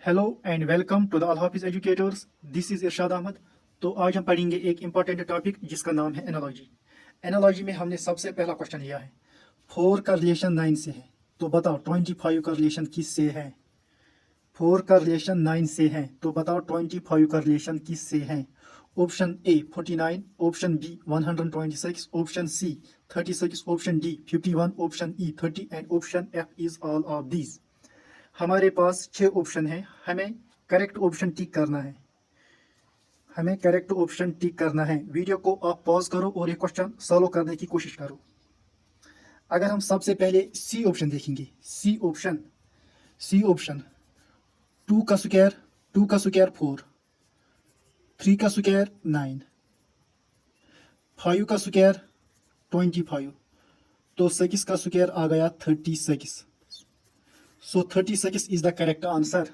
Hello and welcome to the Al Hafiz educators. This is Irshad Ahmad. तो आज हम पढ़ेंगे एक इम्पॉर्टेंट टॉपिक जिसका नाम है एनालॉजी। एनालॉजी में हमने सबसे पहला क्वेश्चन लिया है 4 का रिलेशन 9 से है, तो बताओ 25 का रिलेशन किस से है। 4 का रिलेशन 9 से है, तो बताओ 25 का रिलेशन किस से है। Option A 49, option B 126, option C 36, option D 51, option E 30 and option F is all of these. हमारे पास 6 ऑप्शन है, हमें करेक्ट ऑप्शन टिक करना है। हमें करेक्ट ऑप्शन टिक करना है। वीडियो को आप पॉज करो और ये क्वेश्चन सॉल्व करने की कोशिश करो। अगर हम सबसे पहले सी ऑप्शन देखेंगे, सी ऑप्शन 2 का स्क्वायर 4, 3 का स्क्वायर 9, 5 का स्क्वायर 25, तो 6 का स्क्वायर आ गया 36। सो 36 इज द करेक्ट आंसर।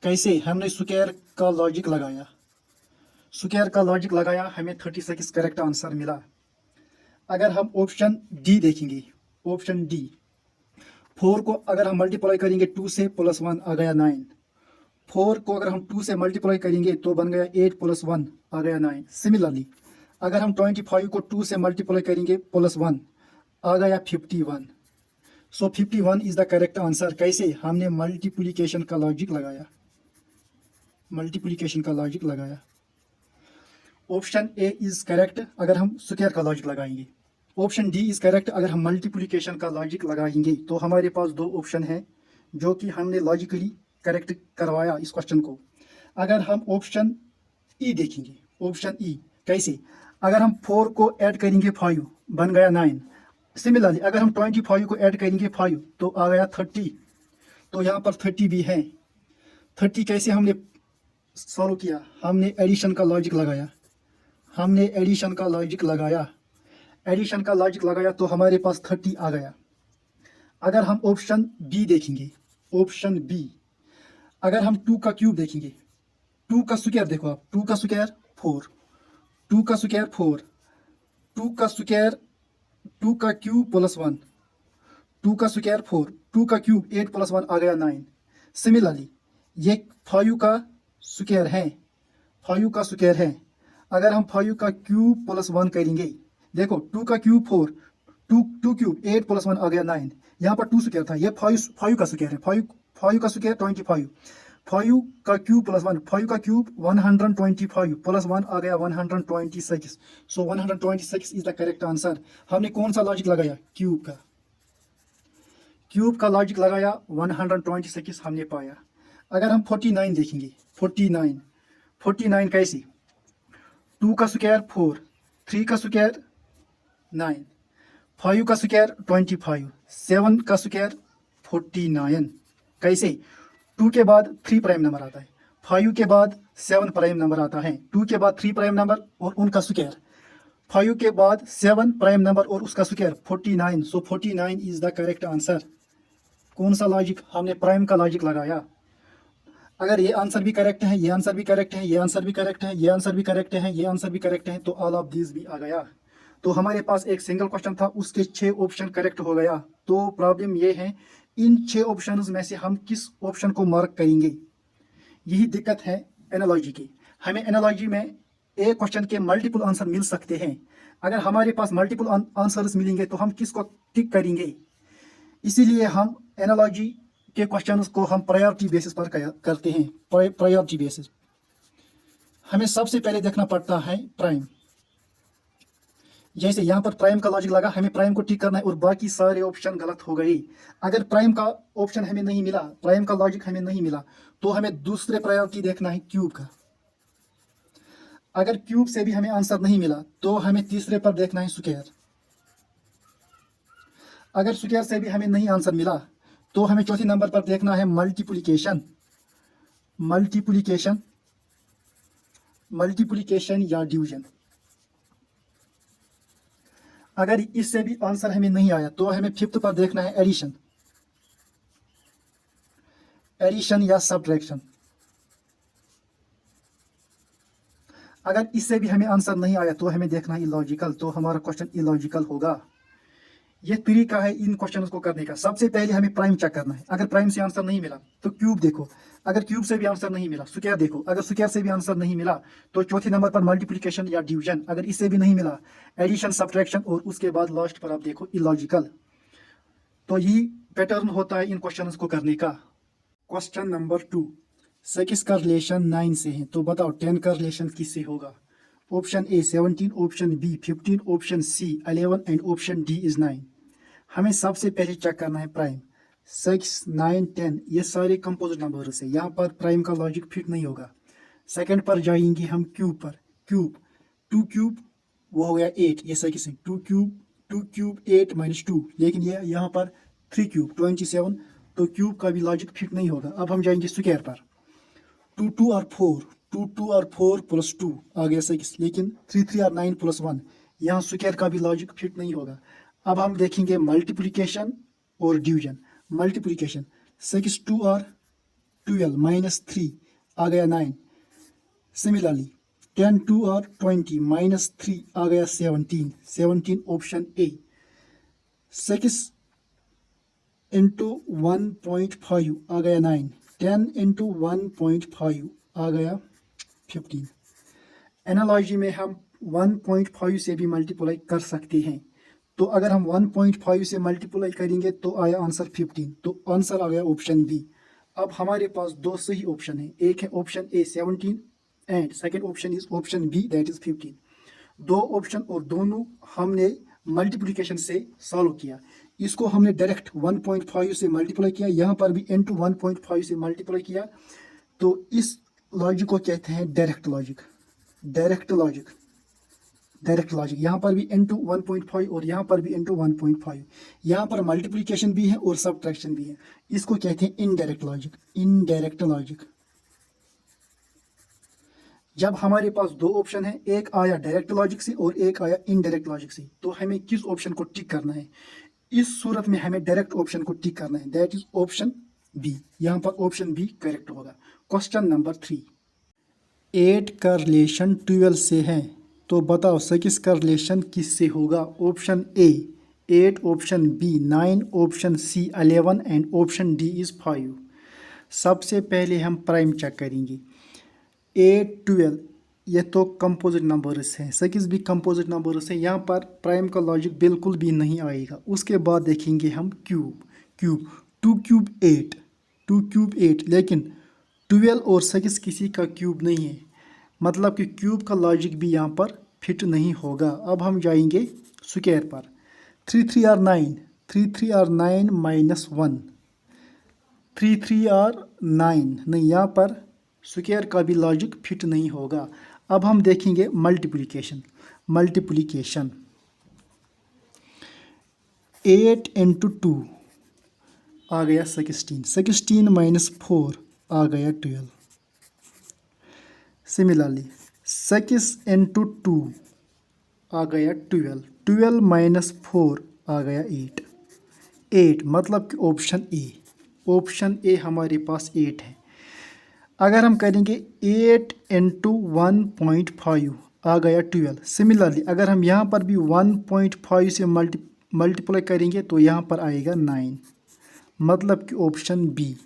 कैसे? हमने स्क्वायर का लॉजिक लगाया, हमें 36 करेक्ट आंसर मिला। अगर हम ऑप्शन डी देखेंगे, ऑप्शन डी 4 को अगर हम मल्टीप्लाई करेंगे 2 से +1 आ गया 9। 4 को अगर हम 2 से मल्टीप्लाई करेंगे तो बन गया 8 + 1 आ गया 9। सिमिलरली अगर हम 25 को 2 से मल्टीप्लाई करेंगे +1 आ गया 51। सो 51 इज द करेक्ट आंसर। कैसे? हमने मल्टीप्लिकेशन का लॉजिक लगाया। ऑप्शन ए इज करेक्ट अगर हम स्क्वायर का लॉजिक लगाएंगे। ऑप्शन डी इज करेक्ट अगर हम मल्टीप्लिकेशन का लॉजिक लगाएंगे। तो हमारे पास 2 ऑप्शन है जो कि हमने लॉजिकली करेक्ट करवाया इस क्वेश्चन को। अगर हम ऑप्शन ई देखेंगे, ऑप्शन ई कैसे? अगर हम 4 को ऐड करेंगे 5 बन गया 9। सिमिलरली अगर हम 25 को ऐड करेंगे 5 तो आ गया 30, तो यहाँ पर 30 भी है। 30 कैसे हमने सॉल्व किया? हमने एडिशन का लॉजिक लगाया, तो हमारे पास 30 आ गया। अगर हम ऑप्शन बी देखेंगे, ऑप्शन बी अगर हम 2 का क्यूब देखेंगे, 2 का स्क्वायर देखो आप, 2 का स्क्वायर 4, 2 का स्क्वायर 4, 2 का स्क्वायर 2 का क्यूब +1, 2 का स्क्वायर 4, 2 का क्यूब 8 + 1 आ गया 9। सिमिलरली ये 5 का स्क्वायर है, अगर हम 5 का क्यूब +1 करेंगे, देखो 2 का क्यूब 4, 2 क्यूब 8 + 1 आ गया 9। यहाँ पर 2 स्क्वायर था, ये 5 का स्क्वायर है। 5 का स्क्वायर 25, 5 का क्यूब +1, 5 का क्यूब 125 +1 आ गया 126। सो 126 इज द करेक्ट आंसर। हमने कौन सा लॉजिक लगाया? क्यूब का लॉजिक लगाया, 126 हमने पाया। अगर हम 49 देखेंगे, 49 कैसे? 2 का स्क्वायर 4, 3 का स्क्वायर 9, 5 का स्क्वायर 25, 7 का स्क्वायर 49। कैसे? 2 के बाद 3 प्राइम नंबर आता है, 5 के बाद 7 प्राइम नंबर आता है, 2 के बाद 3 प्राइम नंबर और उनका स्क्वायर, 5 के बाद 7 प्राइम नंबर और उसका square 49। So 49 is the correct answer. कौन सा लॉजिक? हमने प्राइम का लॉजिक लगाया। अगर ये आंसर भी करेक्ट है, ये आंसर भी करेक्ट है, ये आंसर भी करेक्ट है, ये आंसर भी करेक्ट है, ये आंसर भी करेक्ट है, तो ऑल ऑफ दिस भी आ गया। तो हमारे पास एक सिंगल क्वेश्चन था, उसके 6 ऑप्शन करेक्ट हो गया। तो प्रॉब्लम ये है, इन 6 ऑप्शंस में से हम किस ऑप्शन को मार्क करेंगे? यही दिक्कत है एनालॉजी की। हमें एनालॉजी में एक क्वेश्चन के मल्टीपल आंसर मिल सकते हैं। अगर हमारे पास मल्टीपल आंसर्स मिलेंगे तो हम किसको टिक करेंगे? इसीलिए हम एनालॉजी के क्वेश्चंस को हम प्रायोरिटी बेसिस पर करते हैं। प्रायोरिटी बेसिस हमें सबसे पहले देखना पड़ता है प्राइम। जैसे यहाँ पर प्राइम का लॉजिक लगा, हमें प्राइम को टिक करना है और बाकी सारे ऑप्शन गलत हो गए। अगर प्राइम का ऑप्शन हमें नहीं मिला, प्राइम का लॉजिक हमें नहीं मिला, तो हमें दूसरे प्रायोरिटी देखना है क्यूब का। अगर क्यूब से भी हमें आंसर नहीं मिला तो हमें तीसरे पर देखना है स्क्वायर। अगर स्क्वायर से भी हमें नहीं आंसर मिला तो हमें चौथे नंबर पर देखना है मल्टीप्लिकेशन या डिवीजन। अगर इससे भी आंसर हमें नहीं आया तो हमें फिफ्थ पर देखना है एडिशन या सब्ट्रैक्शन। अगर इससे भी हमें आंसर नहीं आया तो हमें देखना है इलॉजिकल, तो हमारा क्वेश्चन इलॉजिकल होगा। यह तरीका है इन क्वेश्चंस को करने का। सबसे पहले हमें प्राइम चेक करना है। अगर प्राइम से आंसर नहीं मिला तो क्यूब देखो, अगर क्यूब से भी आंसर नहीं मिला, स्क्वायर देखो, अगर स्क्वायर से भी आंसर नहीं मिला तो चौथे नंबर पर मल्टीप्लिकेशन या डिवीजन, अगर इससे भी नहीं मिला एडिशन सब्ट्रैक्शन, और उसके बाद लास्ट पर आप देखो इलॉजिकल। तो यही पैटर्न होता है इन क्वेश्चंस को करने का। क्वेश्चन नंबर 2, 6 का रिलेशन 9 से है, तो बताओ 10 का रिलेशन किससे होगा? Option A 17, option B 15, option C 11 and option D is 9। हमें सबसे पहले चेक करना है प्राइम। 6, 9, 10 ये सारे कंपोजिट नंबर्स है, यहाँ पर प्राइम का लॉजिक फिट नहीं होगा। सेकंड पर जाएंगे हम क्यूब पर। क्यूब 2 क्यूब वो हो गया 8, ये 6 है। 2 क्यूब 8 - 2, लेकिन ये यहाँ पर 3 क्यूब 27, तो क्यूब का भी लॉजिक फिट नहीं होगा। अब हम जाएंगे स्क्वायर पर। 2 2 और 4 प्लस 2 आ गया 6, लेकिन 3 3 और 9 प्लस 1, यहाँ स्क्वायर का भी लॉजिक फिट नहीं होगा। अब हम देखेंगे मल्टीप्लिकेशन और डिवीजन। मल्टीप्लिकेशन 6 2 और 12 - 3 आ गया 9। सिमिलरली 10 2 और 20 - 3 आ गया 17 ऑप्शन ए। 6 इंटू 1.5 आ गया 9। 10 इंटू 1.5 आ गया 15। एनालॉजी में हम 1.5 से भी मल्टीप्लाई कर सकते हैं, तो अगर हम 1.5 से मल्टीप्लाई करेंगे तो आया आंसर 15, तो आंसर आ गया ऑप्शन बी। अब हमारे पास दो सही ऑप्शन है, एक है option A 17 and second option is option B that is 15। दो ऑप्शन और दोनों हमने मल्टीप्लिकेशन से सॉल्व किया। इसको हमने डायरेक्ट 1.5 से मल्टीप्लाई किया, यहाँ पर भी इंटू 1.5 से मल्टीप्लाई किया, तो इस लॉजिक को कहते हैं डायरेक्ट लॉजिक। यहाँ पर भी इंटू 1.5 और यहाँ पर भी इंटू 1.5, यहाँ पर मल्टीप्लिकेशन भी है और सब्ट्रैक्शन भी है, इसको कहते हैं इनडायरेक्ट लॉजिक। जब हमारे पास दो ऑप्शन है, एक आया डायरेक्ट लॉजिक से और एक आया इनडायरेक्ट लॉजिक से, तो हमें किस ऑप्शन को टिक करना है? इस सूरत में हमें डायरेक्ट ऑप्शन को टिक करना है, दैट इज ऑप्शन बी। यहाँ पर ऑप्शन बी करेक्ट होगा। क्वेश्चन नंबर 3, 8 का रिलेशन 12 से है, तो बताओ 6 का रिलेशन किससे होगा? Option A 8, option B 9, option C 11 and option D is 5। सबसे पहले हम प्राइम चेक करेंगे। 8 12 ये तो कंपोजिट नंबर्स हैं, 6 भी कंपोजिट नंबर्स हैं, यहाँ पर प्राइम का लॉजिक बिल्कुल भी नहीं आएगा। उसके बाद देखेंगे हम क्यूब 2 क्यूब 8, लेकिन 12 और 6 किसी का क्यूब नहीं है, मतलब कि क्यूब का लॉजिक भी यहाँ पर फिट नहीं होगा। अब हम जाएंगे स्क्वायर पर। 3 3 और 9 माइनस 1, 3 3 और 9 नहीं, यहाँ पर स्क्वायर का भी लॉजिक फिट नहीं होगा। अब हम देखेंगे मल्टीप्लिकेशन 8 इंटू 2 आ गया 16 माइनस 4 आ गया 12। सिमिलरली 6 इंटू 2 आ गया 12 माइनस 4 आ गया 8 मतलब कि ऑप्शन ए हमारे पास 8 है। अगर हम करेंगे 8 इंटू 1.5 आ गया 12। सिमिलरली अगर हम यहाँ पर भी 1.5 से मल्टीप्लाई करेंगे तो यहाँ पर आएगा 9, मतलब कि ऑप्शन बी।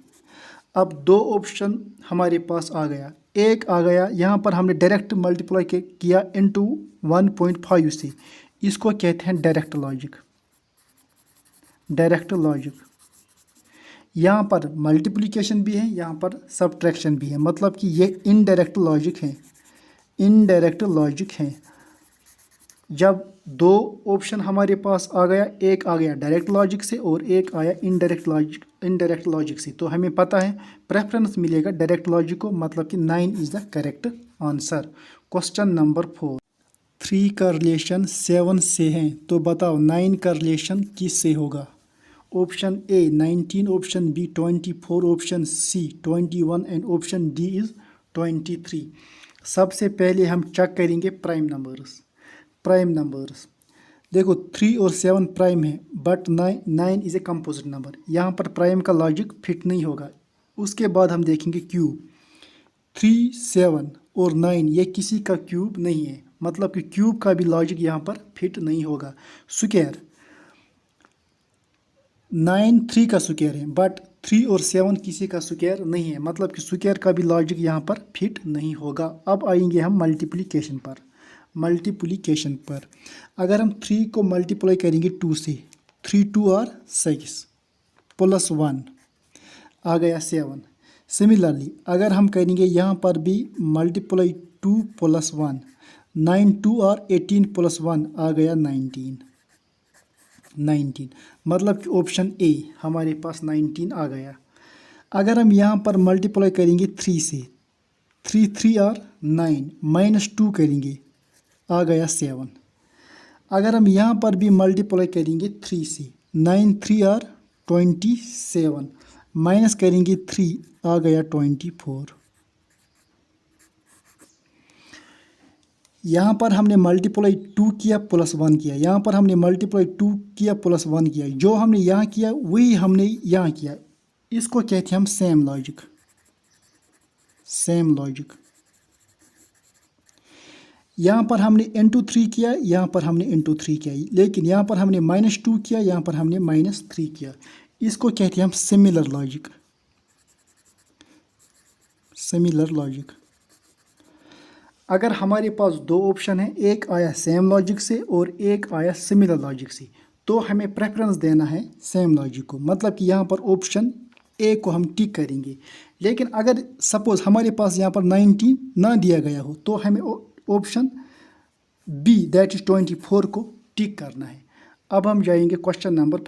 अब दो ऑप्शन हमारे पास आ गया, एक आ गया यहाँ पर हमने डायरेक्ट मल्टीप्लाई किया इंटू 1.5 से, इसको कहते हैं डायरेक्ट लॉजिक। यहाँ पर मल्टीप्लिकेशन भी है, यहाँ पर सब्ट्रैक्शन भी है, मतलब कि ये इनडायरेक्ट लॉजिक है। जब दो ऑप्शन हमारे पास आ गया, एक आ गया डायरेक्ट लॉजिक से और एक आया इनडायरेक्ट लॉजिक से, तो हमें पता है प्रेफरेंस मिलेगा डायरेक्ट लॉजिक को, मतलब कि 9 is the correct answer. Question number 4, 3 का रिलेशन 7 से है, तो बताओ 9 का रिलेशन किस से होगा? Option A 19, option B 24, option C 21 and option D is 23। सबसे पहले हम चेक करेंगे प्राइम नंबर्स। देखो 3 और 7 प्राइम है, but 9 is a composite number, यहाँ पर प्राइम का लॉजिक फिट नहीं होगा। उसके बाद हम देखेंगे क्यूब, 3 7 और 9 ये किसी का क्यूब नहीं है, मतलब कि क्यूब का भी लॉजिक यहाँ पर फिट नहीं होगा। स्क्वायर 9 3 का स्क्वायर है, बट 3 और 7 किसी का स्क्वायर नहीं है, मतलब कि स्क्वायर का भी लॉजिक यहाँ पर फिट नहीं होगा। अब आएंगे हम मल्टीप्लिकेशन पर। मल्टीप्लिकेशन पर अगर हम 3 को मल्टीप्लाई करेंगे 2 से, 3 2 और 6 प्लस 1 आ गया 7। सिमिलरली अगर हम करेंगे यहाँ पर भी मल्टीप्लाई 2 प्लस 1, 9 2 और 18 प्लस 1 आ गया 19, मतलब कि ऑप्शन ए हमारे पास 19 आ गया। अगर हम यहाँ पर मल्टीप्लाई करेंगे 3 से, 3 3 और 9 माइनस 2 करेंगे आ गया 7। अगर हम यहाँ पर भी मल्टीप्लाई करेंगे 3 से, 9 3 और 27 माइनस करेंगे 3 आ गया 24। यहाँ पर हमने मल्टीप्लाई 2 किया प्लस 1 किया, यहाँ पर हमने मल्टीप्लाई 2 किया प्लस 1 किया, जो हमने यहाँ किया वही हमने यहाँ किया। इसको कहते हैं हम सेम लॉजिक। सेम लॉजिक यहाँ पर हमने इंटू 3 किया, यहाँ पर हमने इंटू 3 किया, लेकिन यहाँ पर हमने माइनस 2 किया, यहाँ पर हमने माइनस 3 किया। इसको कहते हैं हम सिमिलर लॉजिक। सिमिलर लॉजिक अगर हमारे पास दो ऑप्शन है, एक आया सेम लॉजिक से और एक आया सिमिलर लॉजिक से, तो हमें प्रेफरेंस देना है सेम लॉजिक को, मतलब कि यहाँ पर ऑप्शन ए को हम टिक करेंगे। लेकिन अगर सपोज हमारे पास यहाँ पर 19 ना दिया गया हो तो हमें ऑप्शन बी दैट इज 24 को टिक करना है। अब हम जाएंगे क्वेश्चन नंबर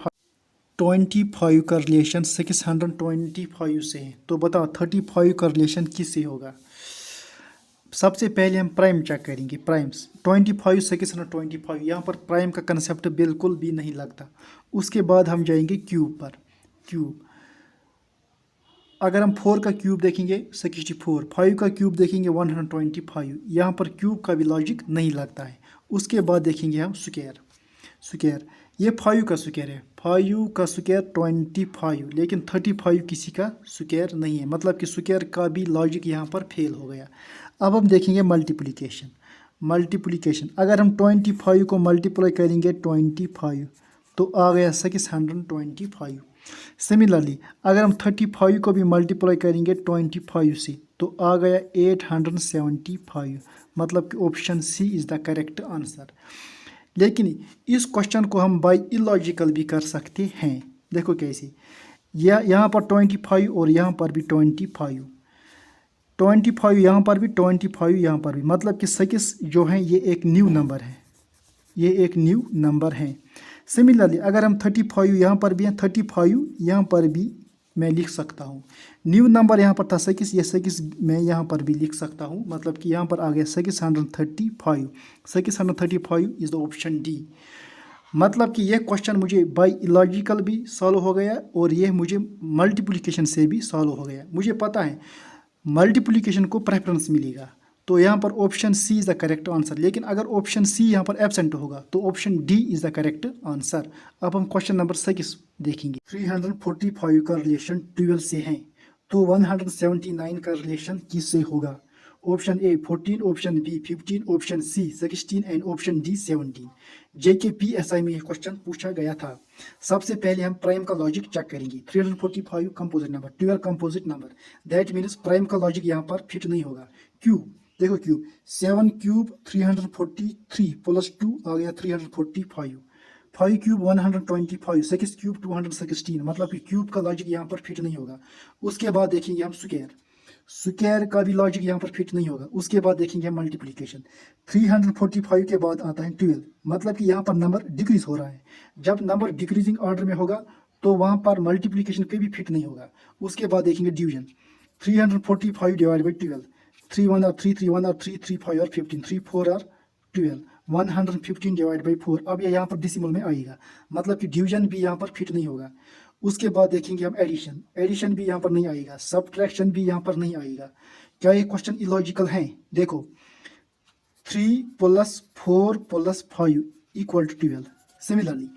25 का रिलेशन 625 से है, तो बताओ 35 का रिलेशन किससे होगा। सबसे पहले हम प्राइम चेक करेंगे। प्राइम्स 25 625, यहाँ पर प्राइम का कंसेप्ट बिल्कुल भी नहीं लगता। उसके बाद हम जाएंगे क्यूब पर। क्यूब अगर हम 4 का क्यूब देखेंगे 64, 5 का क्यूब देखेंगे 125, यहाँ पर क्यूब का भी लॉजिक नहीं लगता है। उसके बाद देखेंगे हम स्क्वायर। स्क्वायर ये 5 का स्क्वायर है, 5 का स्क्वायर 25, लेकिन 35 किसी का स्क्वायर नहीं है, मतलब कि स्क्वायर का भी लॉजिक यहाँ पर फेल हो गया। अब हम देखेंगे मल्टीप्लिकेशन। मल्टीप्लिकेशन अगर हम 25 को मल्टीप्लाई करेंगे 25 तो आ गया 625। सिमिलरली अगर हम 35 को भी मल्टीप्लाई करेंगे 25 से तो आ गया 875, मतलब कि option C is the correct answer. लेकिन इस क्वेश्चन को हम बाय इलॉजिकल भी कर सकते हैं। देखो कैसे, यहाँ पर 25 और यहाँ पर भी 25, 25 यहाँ पर भी 25 यहाँ पर भी, मतलब कि 6 जो है ये एक न्यू नंबर है, ये एक न्यू नंबर है। सिमिलरली अगर हम 35 यहाँ पर भी हैं, 35 यहाँ पर भी मैं लिख सकता हूँ। न्यू नंबर यहाँ पर था 6, ये 6 मैं यहाँ पर भी लिख सकता हूँ, मतलब कि यहाँ पर आ गया 635। 635 इज़ द ऑप्शन डी। मतलब कि यह क्वेश्चन मुझे बाय इलॉजिकल भी सॉल्व हो गया और यह मुझे मल्टीप्लिकेशन से भी सॉल्व हो गया। मुझे पता है मल्टीप्लिकेशन को प्रेफरेंस मिलेगा, तो यहाँ पर option C is the correct answer. लेकिन अगर ऑप्शन सी यहाँ पर एब्सेंट होगा तो option D is the correct answer. अब हम क्वेश्चन नंबर 6 देखेंगे। 345 का रिलेशन 12 से है, तो 179 का रिलेशन किससे होगा। Option A 14, option B 15, option C 16 and option D 17। JKPSI में यह क्वेश्चन पूछा गया था। सबसे पहले हम प्राइम का लॉजिक चेक करेंगे। 345 composite number, 12 composite number, that means prime का लॉजिक यहाँ पर फिट नहीं होगा। क्यूब देखो, क्यूब 7 क्यूब 343 प्लस 2 आ गया 345, 5 क्यूब 125, 6 क्यूब 216, मतलब कि क्यूब का लॉजिक यहाँ पर फिट नहीं होगा। उसके बाद देखेंगे हम स्क्वायर, स्क्वायर का भी लॉजिक यहाँ पर फिट नहीं होगा। उसके बाद देखेंगे हम मल्टीप्लिकेशन। 345 के बाद आता है 12, मतलब कि यहाँ पर नंबर डिक्रीज हो रहा है। जब नंबर डिक्रीजिंग ऑर्डर में होगा तो वहाँ पर मल्टीप्लिकेशन कभी फिट नहीं होगा। उसके बाद देखेंगे डिवीजन। 345 डिवाइड बाई 12, 3 1 और 3 3 1 और 3 3 5 और 15, 3 4 और 12, 115 डिवाइड बाई 4। अब ये यहाँ पर डिसिमल में आएगा, मतलब कि डिवीजन भी यहाँ पर फिट नहीं होगा। उसके बाद देखेंगे हम एडिशन, एडिशन भी यहाँ पर नहीं आएगा, सब्ट्रैक्शन भी यहाँ पर नहीं आएगा। क्या ये क्वेश्चन इलॉजिकल है। देखो 3 + 4 + 5 इक्वल टू 12। सिमिलरली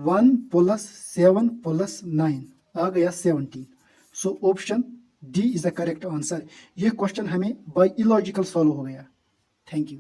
1 + 7 + 9 आ गया 17। So option D is the correct answer. ये क्वेश्चन हमें बाय इलॉजिकल सॉल्व हो गया। Thank you.